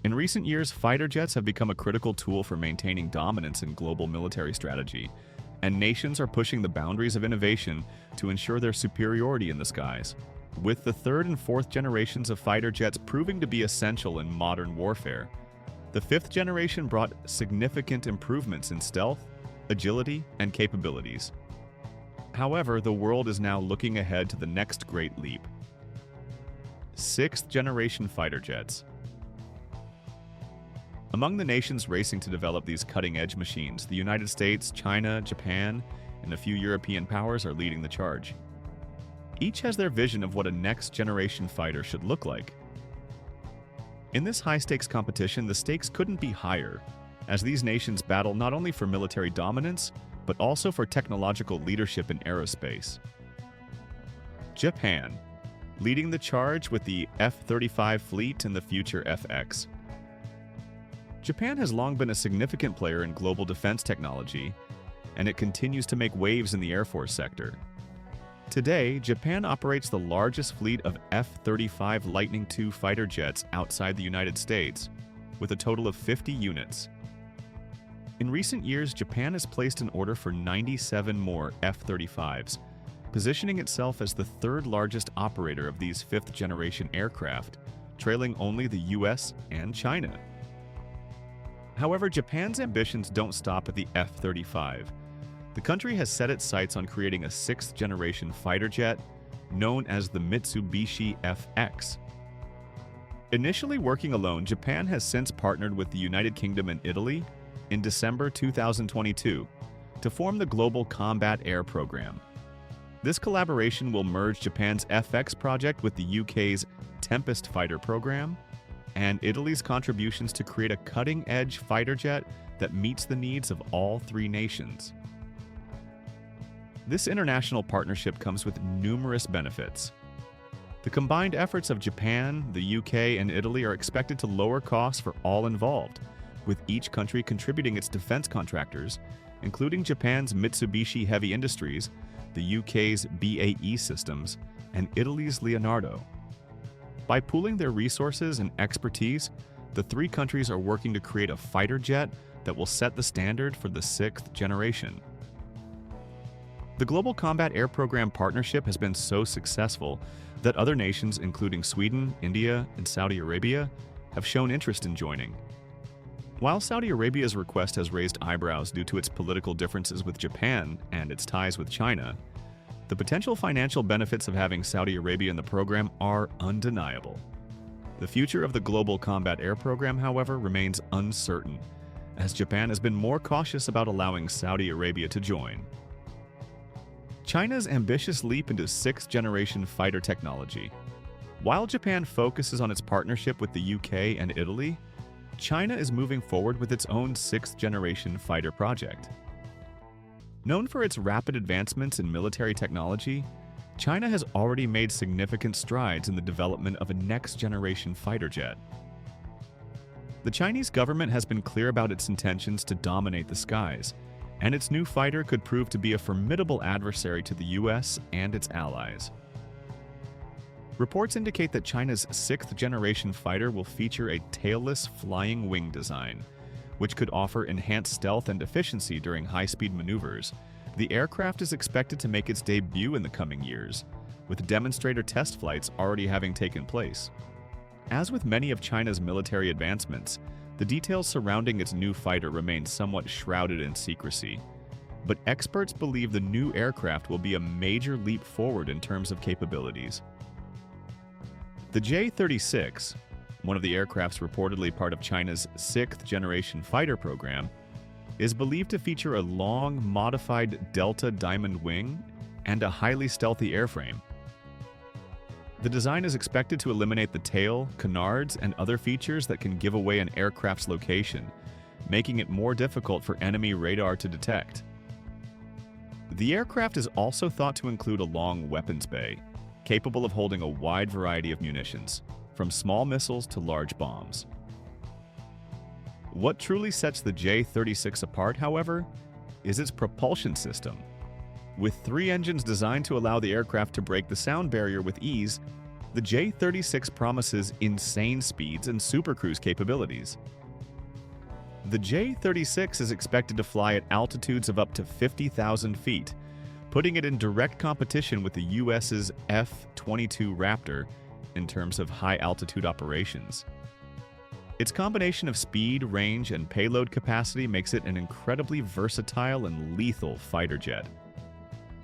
In recent years, fighter jets have become a critical tool for maintaining dominance in global military strategy, and nations are pushing the boundaries of innovation to ensure their superiority in the skies. With the third and fourth generations of fighter jets proving to be essential in modern warfare, the fifth generation brought significant improvements in stealth, agility, and capabilities. However, the world is now looking ahead to the next great leap. Sixth generation fighter jets. Among the nations racing to develop these cutting-edge machines, the United States, China, Japan, and a few European powers are leading the charge. Each has their vision of what a next-generation fighter should look like. In this high-stakes competition, the stakes couldn't be higher, as these nations battle not only for military dominance, but also for technological leadership in aerospace. Japan, leading the charge with the F-35 fleet and the future FX. Japan has long been a significant player in global defense technology, and it continues to make waves in the Air Force sector. Today, Japan operates the largest fleet of F-35 Lightning II fighter jets outside the United States, with a total of 50 units. In recent years, Japan has placed an order for 97 more F-35s, positioning itself as the third largest operator of these fifth-generation aircraft, trailing only the US and China. However, Japan's ambitions don't stop at the F-35. The country has set its sights on creating a sixth-generation fighter jet known as the Mitsubishi FX. Initially working alone, Japan has since partnered with the United Kingdom and Italy in December 2022 to form the Global Combat Air Program. This collaboration will merge Japan's FX project with the UK's Tempest fighter program and Italy's contributions to create a cutting-edge fighter jet that meets the needs of all three nations. This international partnership comes with numerous benefits. The combined efforts of Japan, the UK, and Italy are expected to lower costs for all involved, with each country contributing its defense contractors, including Japan's Mitsubishi Heavy Industries, the UK's BAE Systems, and Italy's Leonardo. By pooling their resources and expertise, the three countries are working to create a fighter jet that will set the standard for the sixth generation. The Global Combat Air Program partnership has been so successful that other nations, including Sweden, India, and Saudi Arabia, have shown interest in joining. While Saudi Arabia's request has raised eyebrows due to its political differences with Japan and its ties with China, the potential financial benefits of having Saudi Arabia in the program are undeniable. The future of the Global Combat Air Program, however, remains uncertain, as Japan has been more cautious about allowing Saudi Arabia to join. China's ambitious leap into sixth-generation fighter technology. While Japan focuses on its partnership with the UK and Italy, China is moving forward with its own sixth-generation fighter project. Known for its rapid advancements in military technology, China has already made significant strides in the development of a next-generation fighter jet. The Chinese government has been clear about its intentions to dominate the skies, and its new fighter could prove to be a formidable adversary to the US and its allies. Reports indicate that China's sixth-generation fighter will feature a tailless flying wing design, which could offer enhanced stealth and efficiency during high-speed maneuvers. The aircraft is expected to make its debut in the coming years, with demonstrator test flights already having taken place. As with many of China's military advancements, the details surrounding its new fighter remain somewhat shrouded in secrecy, but experts believe the new aircraft will be a major leap forward in terms of capabilities. The J-36, one of the aircrafts reportedly part of China's sixth-generation fighter program, is believed to feature a long, modified Delta diamond wing and a highly stealthy airframe. The design is expected to eliminate the tail, canards, and other features that can give away an aircraft's location, making it more difficult for enemy radar to detect. The aircraft is also thought to include a long weapons bay, capable of holding a wide variety of munitions, from small missiles to large bombs. What truly sets the J-36 apart, however, is its propulsion system. With three engines designed to allow the aircraft to break the sound barrier with ease, The J-36 promises insane speeds and supercruise capabilities. The J-36 is expected to fly at altitudes of up to 50,000 feet, putting it in direct competition with the U.S.'s F-22 Raptor in terms of high-altitude operations. Its combination of speed, range, and payload capacity makes it an incredibly versatile and lethal fighter jet.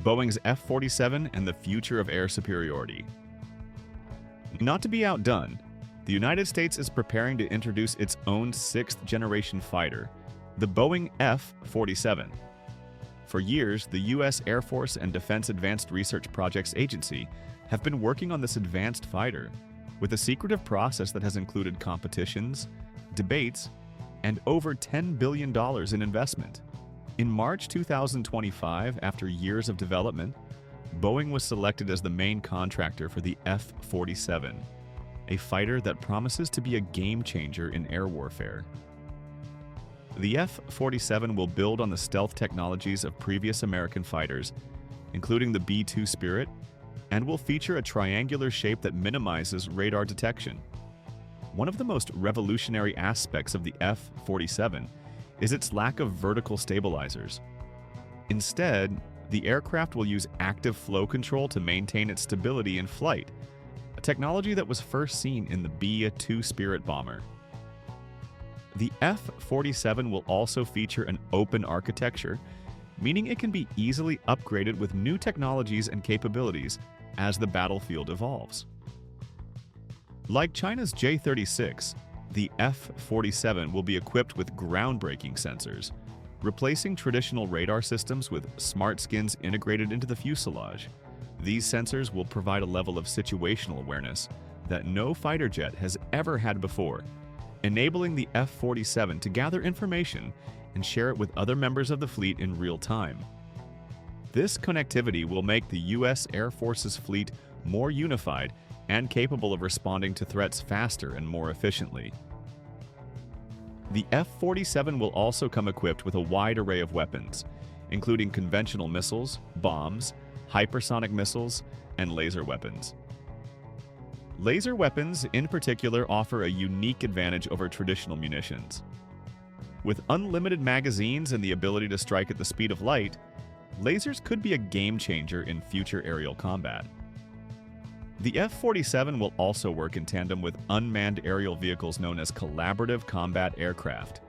Boeing's F-47 and the future of air superiority. Not to be outdone, the United States is preparing to introduce its own sixth-generation fighter, the Boeing F-47. For years, the U.S. Air Force and Defense Advanced Research Projects Agency have been working on this advanced fighter, with a secretive process that has included competitions, debates, and over $10 billion in investment. In March 2025, after years of development, Boeing was selected as the main contractor for the F-47, a fighter that promises to be a game-changer in air warfare. The F-47 will build on the stealth technologies of previous American fighters, including the B-2 Spirit, and will feature a triangular shape that minimizes radar detection. One of the most revolutionary aspects of the F-47 is its lack of vertical stabilizers. Instead, the aircraft will use active flow control to maintain its stability in flight, a technology that was first seen in the B-2 Spirit bomber. The F-47 will also feature an open architecture, meaning it can be easily upgraded with new technologies and capabilities as the battlefield evolves. Like China's J-36, the F-47 will be equipped with groundbreaking sensors, replacing traditional radar systems with smart skins integrated into the fuselage. These sensors will provide a level of situational awareness that no fighter jet has ever had before, enabling the F-47 to gather information and share it with other members of the fleet in real time. This connectivity will make the U.S. Air Force's fleet more unified and capable of responding to threats faster and more efficiently. The F-47 will also come equipped with a wide array of weapons, including conventional missiles, bombs, hypersonic missiles, and laser weapons. Laser weapons, in particular, offer a unique advantage over traditional munitions. With unlimited magazines and the ability to strike at the speed of light, lasers could be a game-changer in future aerial combat. The F-47 will also work in tandem with unmanned aerial vehicles known as collaborative combat aircraft.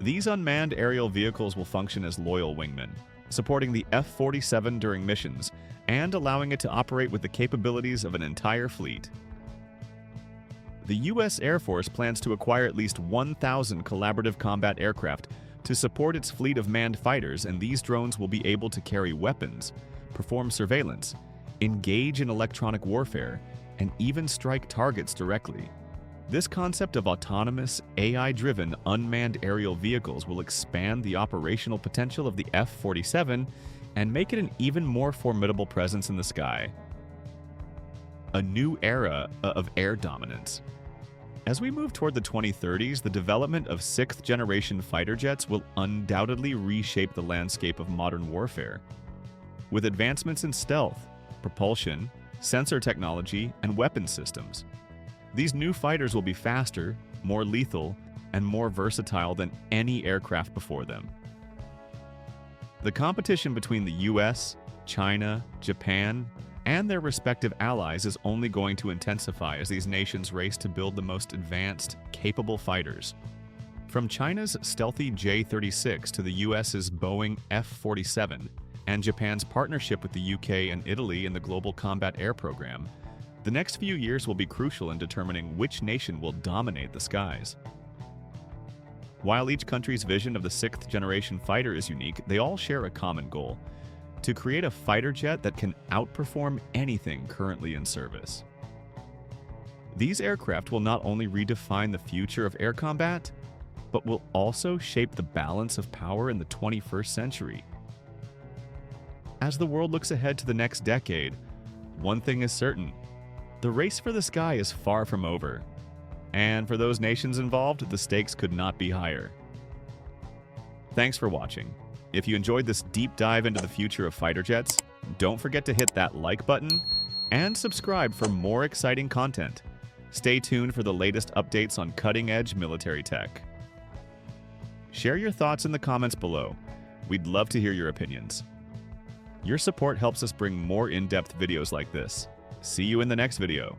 These unmanned aerial vehicles will function as loyal wingmen, supporting the F-47 during missions and allowing it to operate with the capabilities of an entire fleet. The U.S. Air Force plans to acquire at least 1,000 collaborative combat aircraft to support its fleet of manned fighters, and these drones will be able to carry weapons, perform surveillance, engage in electronic warfare, and even strike targets directly. This concept of autonomous, AI-driven unmanned aerial vehicles will expand the operational potential of the F-47 and make it an even more formidable presence in the sky. A new era of air dominance. As we move toward the 2030s, the development of sixth-generation fighter jets will undoubtedly reshape the landscape of modern warfare. With advancements in stealth, propulsion, sensor technology, and weapons systems, these new fighters will be faster, more lethal, and more versatile than any aircraft before them. The competition between the US, China, Japan, and their respective allies is only going to intensify as these nations race to build the most advanced, capable fighters. From China's stealthy J-36 to the US's Boeing F-47, and Japan's partnership with the UK and Italy in the Global Combat Air Program, the next few years will be crucial in determining which nation will dominate the skies. While each country's vision of the sixth-generation fighter is unique, they all share a common goal: to create a fighter jet that can outperform anything currently in service. These aircraft will not only redefine the future of air combat, but will also shape the balance of power in the 21st century. As the world looks ahead to the next decade, one thing is certain: the race for the sky is far from over. And for those nations involved, the stakes could not be higher. Thanks for watching. If you enjoyed this deep dive into the future of fighter jets, don't forget to hit that like button and subscribe for more exciting content. Stay tuned for the latest updates on cutting-edge military tech. Share your thoughts in the comments below. We'd love to hear your opinions. Your support helps us bring more in-depth videos like this. See you in the next video.